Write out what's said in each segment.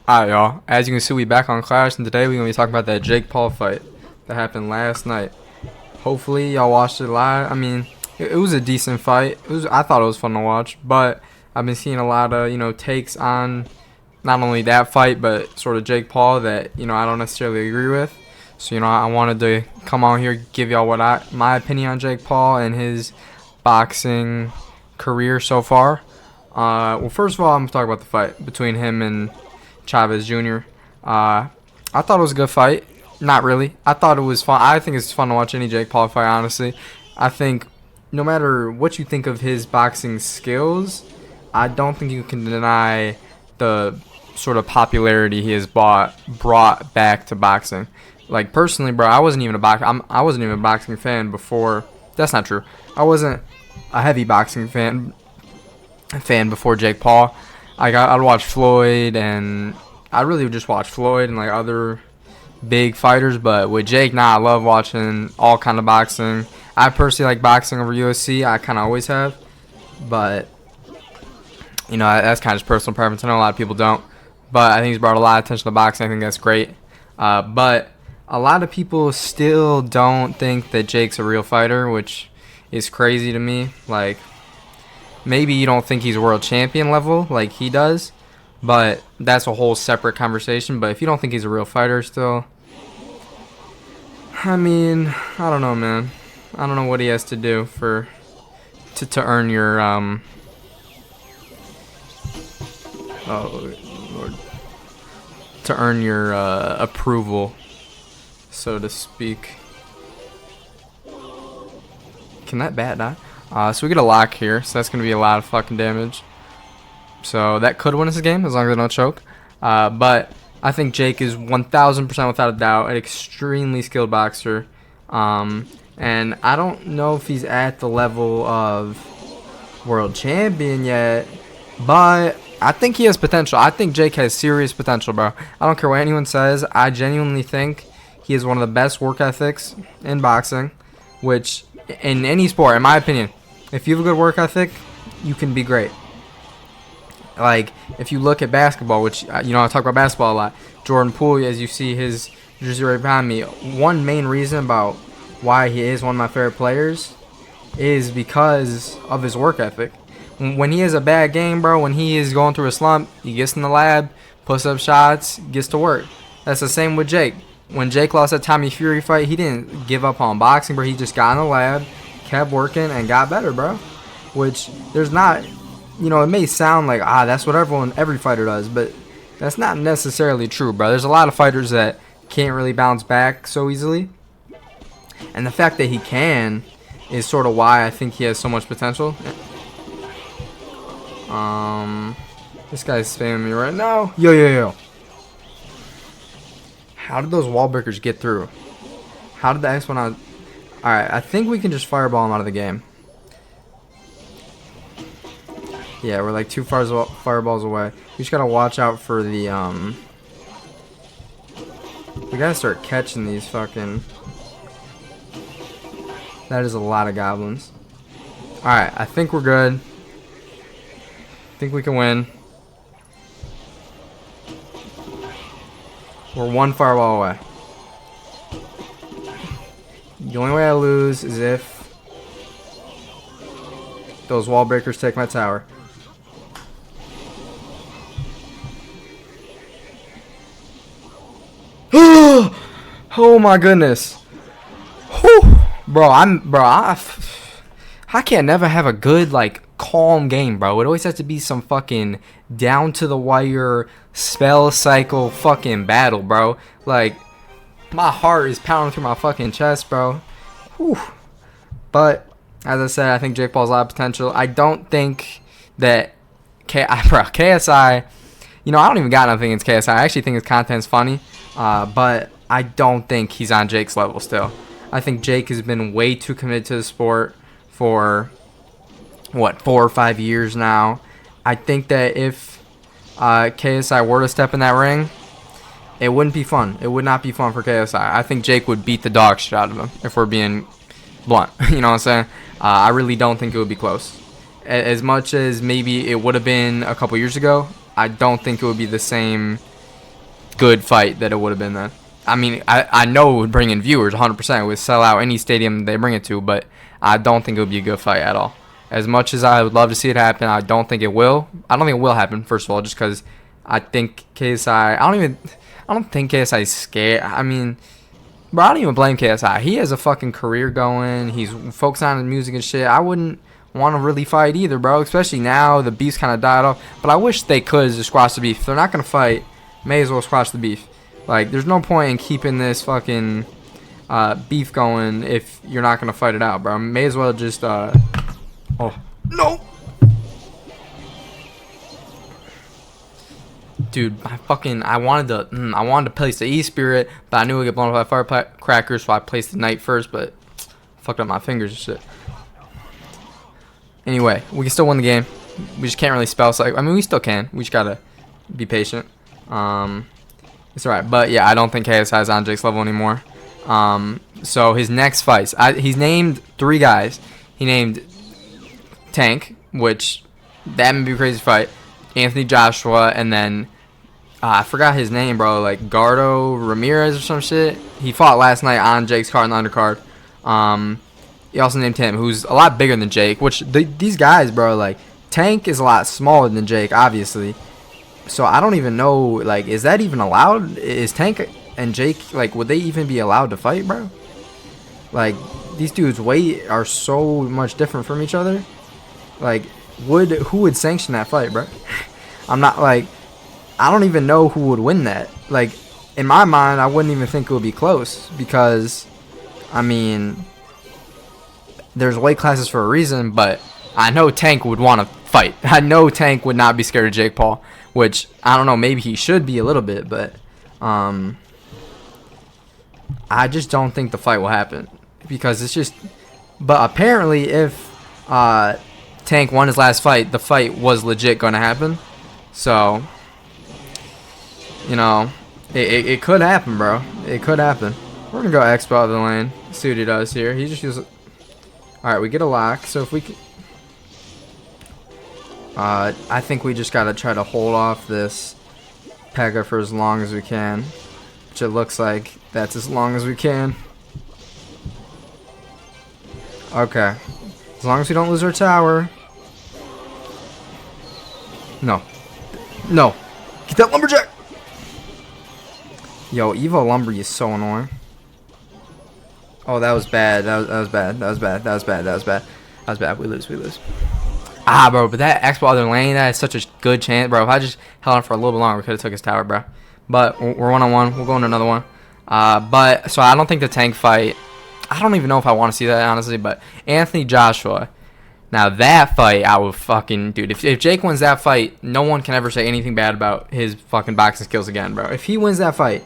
Alright, y'all. As you can see, we back on Clash, and today we're gonna be talking about that Jake Paul fight that happened last night. Hopefully, y'all watched it live. I mean, it was a decent fight. I thought it was fun to watch, but I've been seeing a lot of takes on not only that fight, but sort of Jake Paul that I don't necessarily agree with. So I wanted to come on here, give y'all my opinion on Jake Paul and his boxing career so far. Well, first of all, I'm gonna talk about the fight between him and Chavez Jr. I thought it was a good fight. Not really. I thought it was fun. I think it's fun to watch any Jake Paul fight, honestly. I think no matter what you think of his boxing skills, I don't think you can deny the sort of popularity he has brought back to boxing. Like, personally, bro, I wasn't even I wasn't even a boxing fan before. That's not true. I wasn't a heavy boxing fan before Jake Paul. I'd watch Floyd, and I really would just watch Floyd and like other big fighters. But with Jake, I love watching all kind of boxing. I personally like boxing over UFC. I kind of always have, but that's kind of just personal preference. I know a lot of people don't, but I think he's brought a lot of attention to boxing. I think that's great. But a lot of people still don't think that Jake's a real fighter, which is crazy to me. Like, maybe you don't think he's world champion level like he does, but that's a whole separate conversation. But if you don't think he's a real fighter still, I mean, I don't know, man. I don't know what he has to do to earn your to earn your approval, so to speak. Can that bat die? So we get a lock here, so that's going to be a lot of fucking damage. So that could win us a game as long as I don't choke. But I think Jake is 1,000% without a doubt an extremely skilled boxer. And I don't know if he's at the level of world champion yet, but I think he has potential. I think Jake has serious potential, bro. I don't care what anyone says. I genuinely think he has one of the best work ethics in boxing, which in any sport, in my opinion, if you have a good work ethic, you can be great. Like, if you look at basketball, which, I talk about basketball a lot. Jordan Poole, as you see his jersey right behind me, one main reason about why he is one of my favorite players is because of his work ethic. When he has a bad game, bro, when he is going through a slump, he gets in the lab, puts up shots, gets to work. That's the same with Jake. When Jake lost that Tommy Fury fight, he didn't give up on boxing, bro. He just got in the lab, kept working, and got better, bro. Which, there's not, it may sound like, that's what every fighter does, but that's not necessarily true, bro. There's a lot of fighters that can't really bounce back so easily. And the fact that he can is sort of why I think he has so much potential. This guy's spamming me right now. Yo. How did those wall breakers get through? How did the X1 out? Alright, I think we can just fireball him out of the game. Yeah, we're like 2 fireballs away. We just gotta watch out for the, we gotta start catching these fucking... That is a lot of goblins. Alright, I think we're good. I think we can win. We're 1 fireball away. The only way I lose is if those wall breakers take my tower. Oh my goodness. Whew. I can't never have a good, like, calm game, bro. It always has to be some fucking down to the wire spell cycle fucking battle, bro. Like, my heart is pounding through my fucking chest, bro. Whew. But as I said, I think Jake Paul's a lot of potential. I don't think that KSI, I don't even got nothing against KSI. I actually think his content's funny, but I don't think he's on Jake's level still. I think Jake has been way too committed to the sport for, 4 or 5 years now. I think that if KSI were to step in that ring, it wouldn't be fun. It would not be fun for KSI. I think Jake would beat the dog shit out of him, if we're being blunt. You know what I'm saying? I really don't think it would be close. As much as maybe it would have been a couple years ago, I don't think it would be the same good fight that it would have been then. I mean, I know it would bring in viewers 100%. It would sell out any stadium they bring it to, but I don't think it would be a good fight at all. As much as I would love to see it happen, I don't think it will. I don't think it will happen, first of all, just because I think KSI... I don't think KSI is scared. I mean, bro, I don't even blame KSI. He has a fucking career going. He's focused on his music and shit. I wouldn't want to really fight either, bro, especially now the beef's kind of died off. But I wish they could just squash the beef. If they're not going to fight, may as well squash the beef. Like, there's no point in keeping this fucking beef going if you're not going to fight it out, bro. May as well just, oh, no! Dude, I wanted to place the E-Spirit, but I knew it would get blown up by firecrackers, so I placed the Knight first, but fucked up my fingers and shit. Anyway, we can still win the game. We just can't really spell psych. I mean, we still can. We just gotta be patient. It's alright. But yeah, I don't think KSI is on Jake's level anymore. So his next fights, he's named 3 guys. He named Tank, which that would be a crazy fight. Anthony Joshua, and then I forgot his name, bro. Like Gardo Ramirez or some shit. He fought last night on Jake's card in the undercard. He also named him, who's a lot bigger than Jake. Which these guys, bro, like Tank is a lot smaller than Jake, obviously. So I don't even know, like, is that even allowed? Is Tank and Jake, like, would they even be allowed to fight, bro? Like, these dudes' weight are so much different from each other. Like, who would sanction that fight, bro? I'm not, like, I don't even know who would win that. Like, in my mind, I wouldn't even think it would be close. Because, I mean, there's weight classes for a reason, but I know Tank would want to fight. I know Tank would not be scared of Jake Paul. Which, I don't know, maybe he should be a little bit, but I just don't think the fight will happen. Because it's just... But apparently, if Tank won his last fight, the fight was legit going to happen. So, you know, it could happen, bro. It could happen. We're going to go Expo out of the lane. See what he does here. He just uses... Alright, we get a lock. So if we can... I think we just gotta try to hold off this Pega for as long as we can. Which it looks like that's as long as we can. Okay. As long as we don't lose our tower. No. No. Get that lumberjack! Yo, Evo Lumber is so annoying. Oh, that was bad. That was bad. That was bad. That was bad. That was bad. That was bad. We lose. Ah, bro, but that Expo other lane, that is such a good chance, bro. If I just held on for a little bit longer, we could have took his tower, bro. But we're 1-on-1. We'll go into another one. But, so I don't think the Tank fight, I don't even know if I want to see that, honestly, but Anthony Joshua, now that fight, I would fucking, dude, if Jake wins that fight, no one can ever say anything bad about his fucking boxing skills again, bro. If he wins that fight,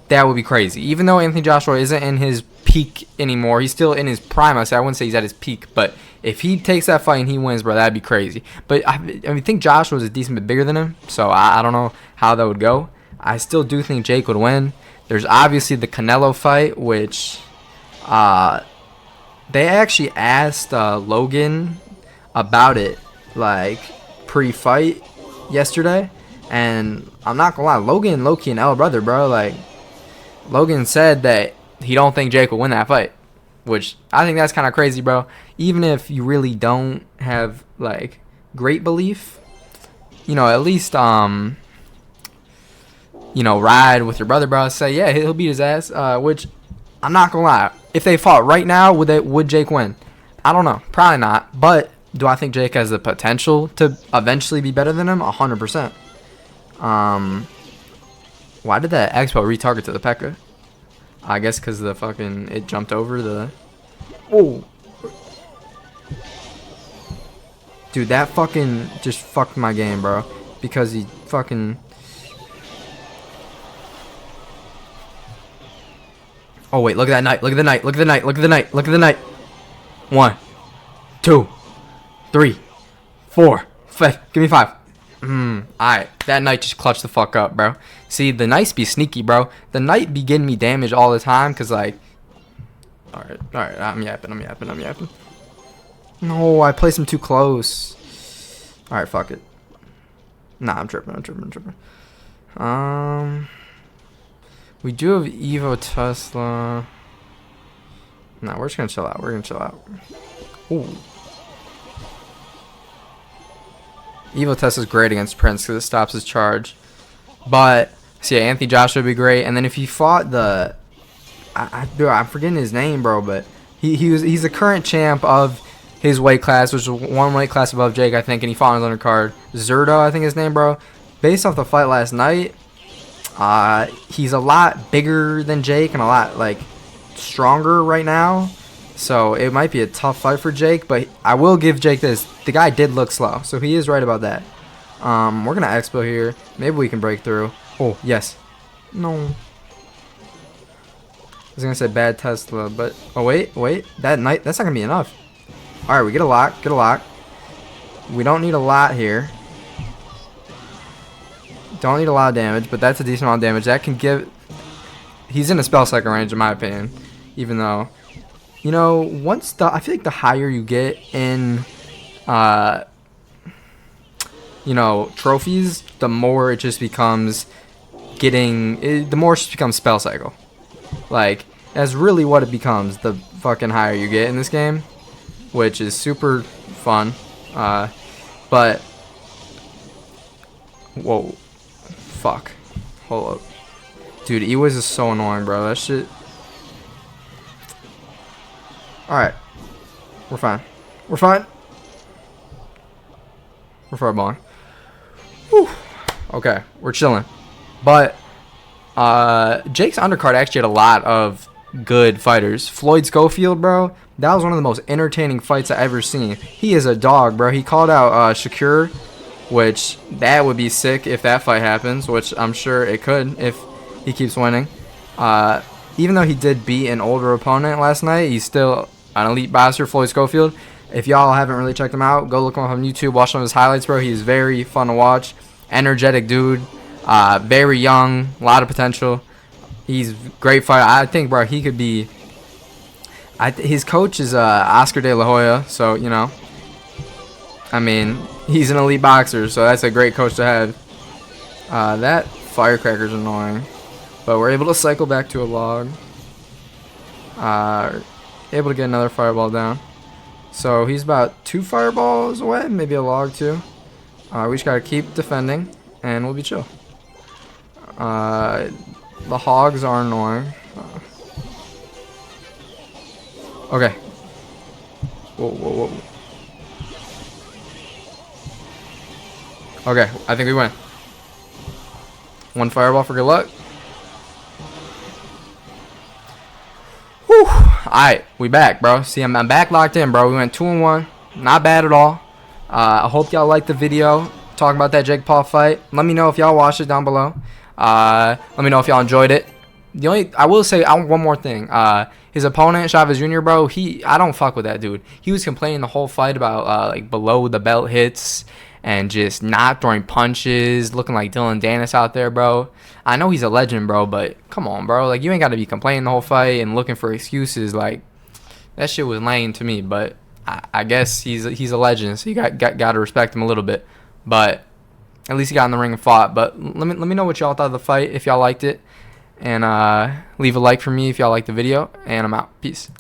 that would be crazy. Even though Anthony Joshua isn't in his peak anymore, he's still in his prime. I wouldn't say he's at his peak, but if he takes that fight and he wins, bro, that'd be crazy. But I think Joshua is a decent bit bigger than him, so I don't know how that would go. I still do think Jake would win. There's obviously the Canelo fight, which they actually asked Logan about it, like, pre-fight yesterday, and I'm not gonna lie, Logan low-key an L brother, bro. Like, Logan said that he don't think Jake will win that fight, which I think that's kind of crazy, bro. Even if you really don't have, like, great belief, you know, at least, you know, ride with your brother, bro. Say, yeah, he'll beat his ass, which I'm not going to lie. If they fought right now, would Jake win? I don't know. Probably not. But do I think Jake has the potential to eventually be better than him? 100%. Why did that Expo retarget to the P.E.K.K.A? I guess because the fucking, it jumped over the... Oh! Dude, that fucking just fucked my game, bro. Because he fucking... Oh, wait, look at that knight. Look at the knight. Look at the knight. Look at the knight. Look at the knight. 1, 2, 3, 4, 5. Give me 5. Alright. That knight just clutched the fuck up, bro. See, the knights be sneaky, bro. The knight be getting me damage all the time, because, like... Alright. I'm yapping. No, I placed him too close. Alright, fuck it. Nah, I'm tripping. We do have Evo Tesla. No, we're just gonna chill out. We're gonna chill out. Ooh. Evo Tesla's great against Prince because it stops his charge. But, so yeah, Anthony Joshua would be great. And then if he fought the... I'm forgetting his name, bro, but he's the current champ of his weight class, which is one weight class above Jake, I think, and he fought on his undercard. Zerto, I think his name, bro. Based off the fight last night, he's a lot bigger than Jake and a lot, like, stronger right now. So it might be a tough fight for Jake, but I will give Jake this. The guy did look slow, so he is right about that. We're going to expo here. Maybe we can break through. Oh, yes. No. I was going to say bad Tesla, but... Oh, wait. That's not going to be enough. Alright, we get a lock. We don't need a lot here. Don't need a lot of damage, but that's a decent amount of damage. That can give... He's in a spell cycle range, in my opinion. Even though... You know, I feel like the higher you get in... you know, trophies, the more it just becomes the more it just becomes spell cycle. Like, that's really what it becomes, the fucking higher you get in this game, which is super fun. But, whoa, fuck, hold up. Dude, E-Wiz is so annoying, bro, that shit. Alright, we're fine. We're fireballing. Whew. Okay, we're chilling. But Jake's undercard actually had a lot of good fighters. Floyd Schofield, bro, that was one of the most entertaining fights I ever seen. He is a dog, bro. He called out Shakur, which that would be sick if that fight happens, which I'm sure it could if he keeps winning. Even though he did beat an older opponent last night, he's still an elite boxer, Floyd Schofield. If y'all haven't really checked him out, go look him up on YouTube. Watch some of his highlights, bro. He's very fun to watch. Energetic dude. Very young. A lot of potential. He's a great fighter. I think, bro, he could be... his coach is Oscar De La Hoya. So, you know. I mean, he's an elite boxer. So that's a great coach to have. That firecracker's annoying. But we're able to cycle back to a log. Able to get another fireball down. So he's about 2 fireballs away, maybe a log too. We just gotta keep defending, and we'll be chill. The hogs are annoying. Okay. Whoa. Okay, I think we win. 1 fireball for good luck. Whew. Alright, we back, bro. See, I'm back locked in, bro. We went 2-1. Not bad at all. I hope y'all liked the video talking about that Jake Paul fight. Let me know if y'all watched it down below. Let me know if y'all enjoyed it. I will say one more thing. His opponent, Chavez Jr., bro, I don't fuck with that dude. He was complaining the whole fight about like below the belt hits and just not throwing punches, looking like Dylan Dennis out there, bro. I know he's a legend, bro, but come on, bro. Like, you ain't got to be complaining the whole fight and looking for excuses. Like, that shit was lame to me, but I guess he's a legend, so you got to respect him a little bit. But at least he got in the ring and fought. But let me know what y'all thought of the fight, if y'all liked it. And leave a like for me if y'all liked the video. And I'm out. Peace.